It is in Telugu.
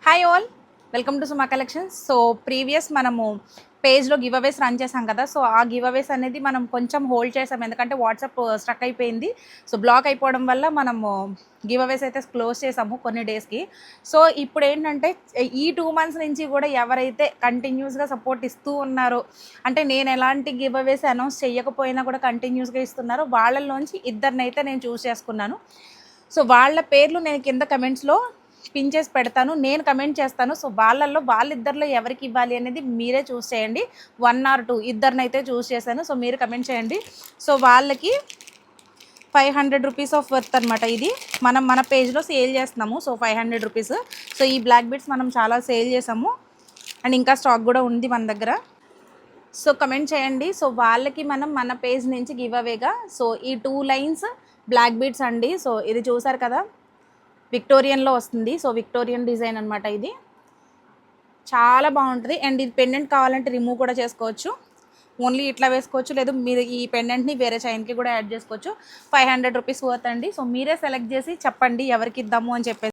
Hi all, welcome to Suma collections. So previous మనము పేజ్లో గివ్ అవేస్ రన్ చేసాం కదా. సో ఆ గివ్ అవేస్ అనేది మనం కొంచెం హోల్డ్ చేసాం, ఎందుకంటే వాట్సాప్ స్ట్రక్ అయిపోయింది. సో బ్లాక్ అయిపోవడం వల్ల మనము గివ్ అవేస్ అయితే క్లోజ్ చేసాము కొన్ని డేస్కి. సో ఇప్పుడు ఏంటంటే ఈ 2 months నుంచి కూడా ఎవరైతే కంటిన్యూస్గా సపోర్ట్ ఇస్తూ ఉన్నారో, అంటే నేను ఎలాంటి గివ్ అవేస్ అనౌన్స్ చేయకపోయినా కూడా కంటిన్యూస్గా ఇస్తున్నారో వాళ్ళలోంచి ఇద్దరినైతే నేను చూస్ చేసుకున్నాను. సో వాళ్ళ పేర్లు నేను కింద కమెంట్స్లో పిన్ చేసి పెడతాను, నేను కమెంట్ చేస్తాను. సో వాళ్ళిద్దరిలో ఎవరికి ఇవ్వాలి అనేది మీరే చూస్ చేయండి. 1 or 2 ఇద్దరినైతే చూస్ చేశాను. సో మీరు కమెంట్ చేయండి. సో వాళ్ళకి 500 రూపీస్ ఆఫ్ వర్త్ అనమాట. ఇది మన పేజ్లో సేల్ చేస్తున్నాము. So 500 rupees. సో ఈ బ్లాక్ బీడ్స్ మనం చాలా సేల్ చేసాము అండ్ ఇంకా స్టాక్ కూడా ఉంది మన దగ్గర. సో కమెంట్ చేయండి. సో వాళ్ళకి మనం మన పేజ్ నుంచి గివ్ అవేగా సో ఈ 2 lines బ్లాక్ బీడ్స్ అండి. సో ఇది చూసారు కదా, విక్టోరియన్లో వస్తుంది. సో విక్టోరియన్ డిజైన్ అనమాట. ఇది చాలా బాగుంటుంది అండ్ ఇది పెండెంట్ కావాలంటే రిమూవ్ కూడా చేసుకోవచ్చు, ఓన్లీ ఇట్లా వేసుకోవచ్చు, లేదు మీరు ఈ పెండెంట్ని వేరే చైన్కి కూడా యాడ్ చేసుకోవచ్చు. 500 రూపీస్ వర్త్ అండి. సో మీరే సెలెక్ట్ చేసి చెప్పండి ఎవరికి ఇద్దాము అని చెప్పేసి.